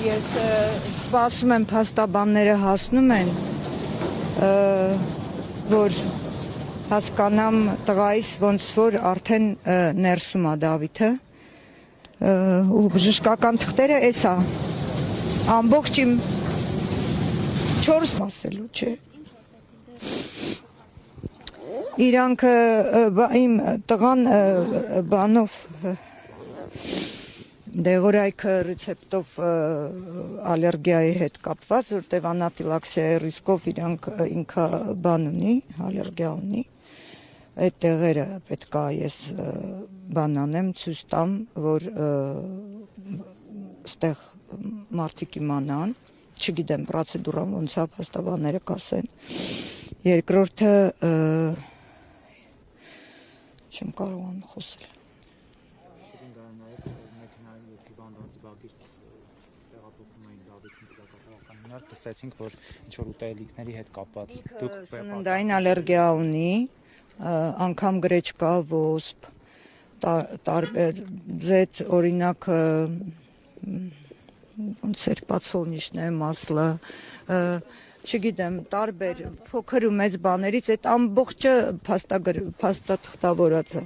ես սպասում եմ փաստաբանները հասնում են, որ հասկանամ տղայիս ոնց որ արդեն ներսում է Դավիթը ու բժշկական թղթերը էս է ամբողջ իմ 4 մասելու չէ իրանք իմ տղան բանով դեղորայքը ռեցեպտով ալերգիայի հետ կապված, որտեղ անաֆիլաքսիայի ռիսկով իրանք ինքը բան ունի, ալերգիա ունի, այդ տեղերը պետք է ես բան անեմ, ցույց տամ, որ ստեղ մարդիկ իմանան, չգիտեմ պրոցեդուրան ոնց է փաստաբանները կասեն, երկրորդը չեմ կարողանում խոսել Տեսեցինք, որ ինչ-որ ուտելիքների հետ կապված սննդային ալերգիա ունի, անգամ գրեչկա, ոսպ, ձետ օրինակ ոնց էր պացոլնիշնե, մասլը, չգիտեմ, տարբեր փոքր ու մեծ բաներից այդ ամբողջը փաստաթղթավորած է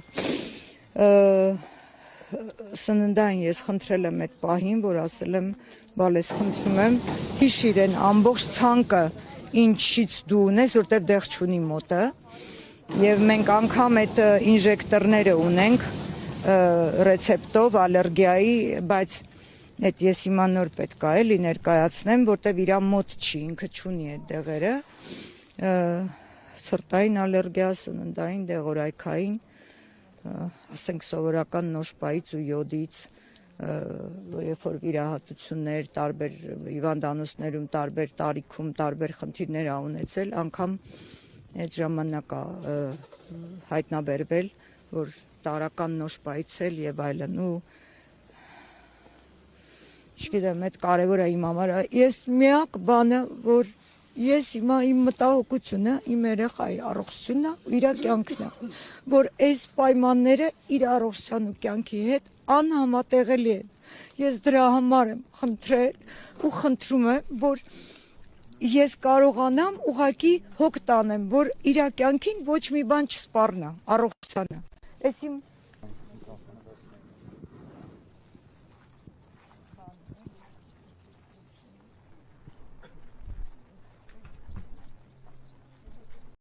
սննդային ես խնդրել եմ այդ պահին, որ ասել եմ բալես խնդրում եմ հիշիր են ամբողջ ցանկը ինչից դու ունես, որտեղ դեղ չունի մոտը եւ մենք անգամ այդ ինժեկտորները ունենք ռեցեպտով ալերգիայի, բայց այդ ես հիմա նոր պետք է էլի ներկայացնեմ, որտեղ իր մոտ չի, ինքը չունի այդ դեղերը սրտային ալերգիա, սննդային, դեղորայքային ասենք սովորական նոշպայից ու յոդից երբ որ վիրահատություններ տարբեր հիվանդանոցներում տարբեր տարիքում տարբեր խնդիրներ ա ունեցել անգամ այդ ժամանակ է հայտնաբերվել որ տարական նոշպայից էլ եւ այլն ու չգիտեմ այդ կարեւոր է իմ համար ես միակ բանը որ Ես հիմա իմ մտահոգությունը, իմ երեխայի առողջությունն է ու իր կյանքն է, որ այս պայմանները իր առողջության ու կյանքի հետ անհամատեղելի են։ Ես դրա համար եմ խնդրել ու խնդրում եմ, որ ես կարողանամ ուղղակի հոգ տանեմ, որ իր կյանքին ոչ մի բան չսպառնա, առողջությանը։ Այս իմ